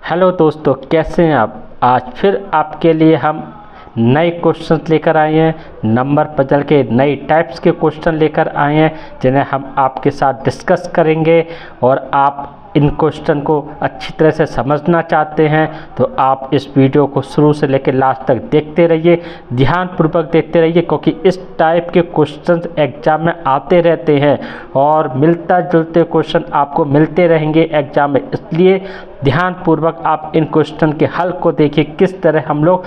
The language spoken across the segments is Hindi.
हेलो दोस्तों, कैसे हैं आप। आज फिर आपके लिए हम नए क्वेश्चन लेकर आए हैं। नंबर पजल के नए टाइप्स के क्वेश्चन लेकर आए हैं जिन्हें हम आपके साथ डिस्कस करेंगे। और आप इन क्वेश्चन को अच्छी तरह से समझना चाहते हैं तो आप इस वीडियो को शुरू से लेकर लास्ट तक देखते रहिए, ध्यानपूर्वक देखते रहिए, क्योंकि इस टाइप के क्वेश्चन एग्जाम में आते रहते हैं और मिलता जुलते क्वेश्चन आपको मिलते रहेंगे एग्जाम में। इसलिए ध्यानपूर्वक आप इन क्वेश्चन के हल को देखिए, किस तरह हम लोग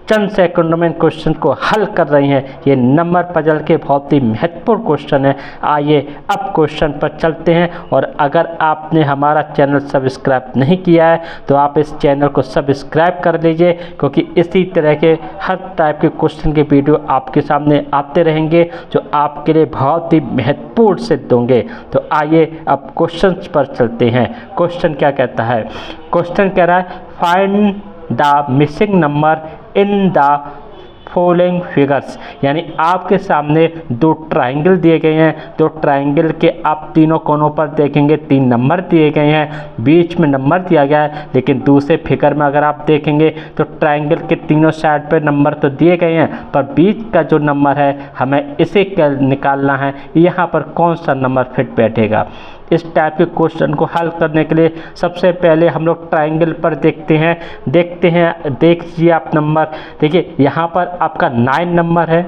चंद सेकंडों में क्वेश्चन को हल कर रहे हैं। ये नंबर पजल के बहुत ही महत्वपूर्ण क्वेश्चन है। आइए अब क्वेश्चन पर चलते हैं। और अगर आपने हमारा चैनल सब्सक्राइब नहीं किया है तो आप इस चैनल को सब्सक्राइब कर लीजिए, क्योंकि इसी तरह के हर टाइप के क्वेश्चन के वीडियो आपके सामने आते रहेंगे जो आपके लिए बहुत ही महत्वपूर्ण सिद्ध होंगे। तो आइए अब क्वेश्चन पर चलते हैं। क्वेश्चन क्या कहता है? क्वेश्चन कह रहा है find the missing number in the following figures. यानी आपके सामने दो ट्राइंगल दिए गए हैं। दो ट्राइंगल के आप तीनों कोनों पर देखेंगे 3 नंबर दिए गए हैं, बीच में नंबर दिया गया है। लेकिन दूसरे फिगर में अगर आप देखेंगे तो ट्राइंगल के तीनों साइड पर नंबर तो दिए गए हैं, पर बीच का जो नंबर है हमें इसे निकालना है, यहाँ पर कौन सा नंबर फिट बैठेगा। इस टाइप के क्वेश्चन को हल करने के लिए सबसे पहले हम लोग ट्राइंगल पर देखते हैं। देख लीजिए आप नंबर, देखिए यहाँ पर आपका 9 नंबर है,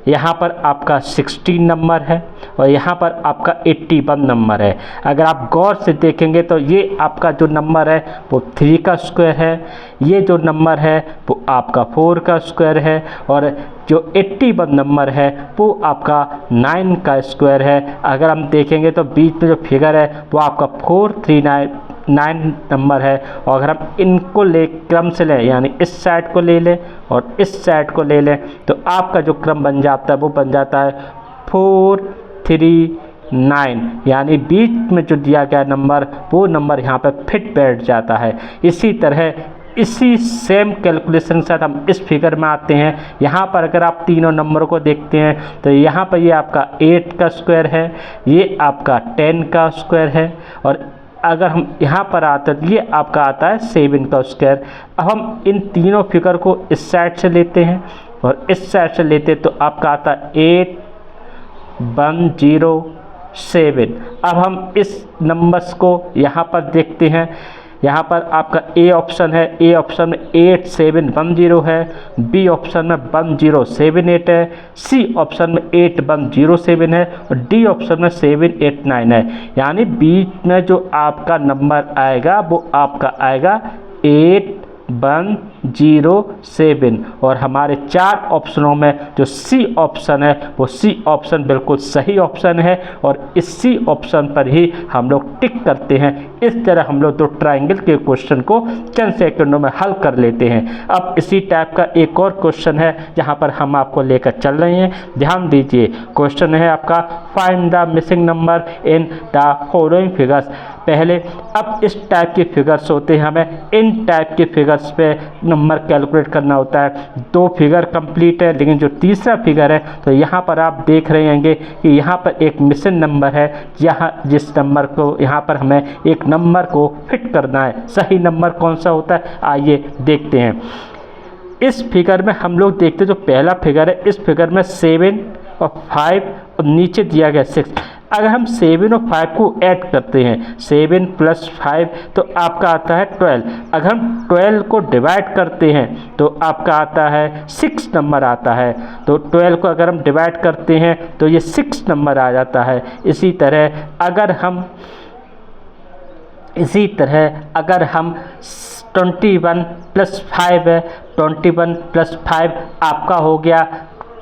यहाँ पर आपका 16 नंबर है और यहाँ पर आपका 81 नंबर है। अगर आप गौर से देखेंगे तो ये आपका जो नंबर है वो 3 का स्क्वायर है, ये जो नंबर है वो आपका 4 का स्क्वायर है और जो 81 नंबर है वो आपका 9 का स्क्वायर है। अगर हम देखेंगे तो बीच में जो फिगर है वो आपका 439 नंबर है। और अगर हम इनको क्रम से लें, यानी इस साइड को ले लें और इस साइड को ले लें, तो आपका जो क्रम बन जाता है वो बन जाता है 439। यानी बीच में जो दिया गया नंबर वो नंबर यहाँ पर फिट बैठ जाता है। इसी तरह इसी सेम कैलकुलेशन के साथ हम इस फिगर में आते हैं। यहाँ पर अगर आप तीनों नंबरों को देखते हैं तो यहाँ पर ये आपका 8 का स्क्वायर है, ये आपका 10 का स्क्वायर है और अगर हम यहाँ पर आते हैं तो ये आपका आता है 7 का स्क्वायर। अब हम इन तीनों फिगर को इस साइड से लेते हैं और इस साइड से लेते हैं तो आपका आता है 8107। अब हम इस नंबर्स को यहाँ पर देखते हैं। यहाँ पर आपका ए ऑप्शन है, ए ऑप्शन में 8710 है, बी ऑप्शन में 1078 है, सी ऑप्शन में 8107 है और डी ऑप्शन में 789 है। यानी बीच में जो आपका नंबर आएगा वो आपका आएगा 8107। और हमारे 4 ऑप्शनों में जो सी ऑप्शन है वो सी ऑप्शन बिल्कुल सही ऑप्शन है और इस सी ऑप्शन पर ही हम लोग टिक करते हैं। इस तरह हम लोग 2 ट्राइंगल के क्वेश्चन को चंद सेकंडों में हल कर लेते हैं। अब इसी टाइप का एक और क्वेश्चन है जहां पर हम आपको लेकर चल रहे हैं। ध्यान दीजिए, क्वेश्चन है आपका find the missing number in the following figures. पहले अब इस टाइप के फिगर्स होते हैं, हमें इन टाइप के फिगर्स पे नंबर कैलकुलेट करना होता है। 2 फिगर कंप्लीट है, लेकिन जो तीसरा फिगर है तो यहाँ पर आप देख रहे होंगे कि यहाँ पर एक मिसिंग नंबर है, जिस नंबर को यहाँ पर हमें एक नंबर को फिट करना है। सही नंबर कौन सा होता है आइए देखते हैं। इस फिगर में हम लोग देखते हैं जो पहला फिगर है, इस फिगर में 7 और 5 और नीचे दिया गया 6। अगर हम 7 और 5 को ऐड करते हैं, 7 + 5 तो आपका आता है 12। अगर हम 12 को डिवाइड करते हैं तो आपका आता है 6 नंबर आता है। तो 12 को अगर हम डिवाइड करते हैं तो ये 6 नंबर आ जाता है। इसी तरह अगर हम 21 + 5 है, 21 + 5 आपका हो गया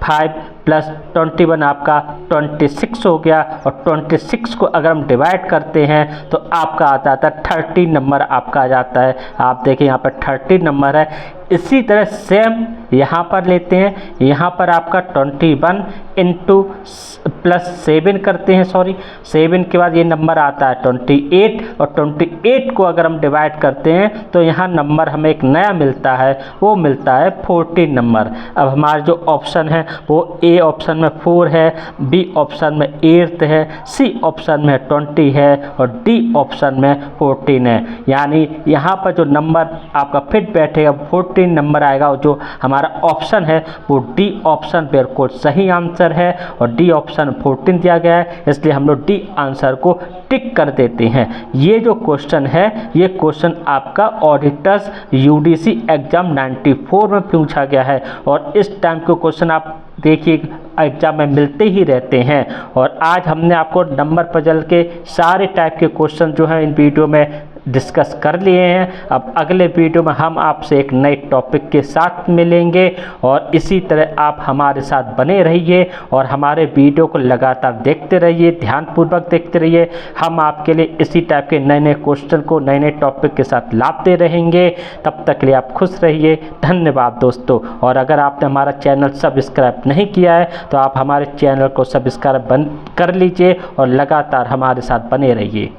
5 + 21 आपका 26 हो गया। और 26 को अगर हम डिवाइड करते हैं तो आपका आता है 13 नंबर आपका आ जाता है। आप देखिए यहाँ पर 13 नंबर है। इसी तरह सेम यहाँ पर लेते हैं, यहाँ पर आपका 21 + 7 करते हैं, 7 के बाद ये नंबर आता है 28 और 28 को अगर हम डिवाइड करते हैं तो यहाँ नंबर हमें एक नया मिलता है, वो मिलता है 14 नंबर। अब हमारा जो ऑप्शन है वो ए ए ऑप्शन में 4 है, बी ऑप्शन में 8 है, सी ऑप्शन में 20 है और डी ऑप्शन में 14 है। यानी यहाँ पर जो नंबर आपका फिट बैठेगा 14 नंबर आएगा और जो हमारा ऑप्शन है वो डी ऑप्शन बिल्कुल सही आंसर है और डी ऑप्शन 14 दिया गया है, इसलिए हम लोग डी आंसर को टिक कर देते हैं। ये जो क्वेश्चन है ये क्वेश्चन आपका ऑडिटर्स यूडीसी एग्जाम 94 में पूछा गया है और इस टाइप के क्वेश्चन आप देखिए एग्जाम में मिलते ही रहते हैं। और आज हमने आपको नंबर पजल के सारे टाइप के क्वेश्चन जो हैं इन वीडियो में डिस्कस कर लिए हैं। अब अगले वीडियो में हम आपसे एक नए टॉपिक के साथ मिलेंगे और इसी तरह आप हमारे साथ बने रहिए और हमारे वीडियो को लगातार देखते रहिए, ध्यानपूर्वक देखते रहिए। हम आपके लिए इसी टाइप के नए नए क्वेश्चन को नए नए टॉपिक के साथ लाते रहेंगे। तब तक के लिए आप खुश रहिए। धन्यवाद दोस्तों। और अगर आपने हमारा चैनल सब्सक्राइब नहीं किया है तो आप हमारे चैनल को सब्सक्राइब कर लीजिए और लगातार हमारे साथ बने रहिए।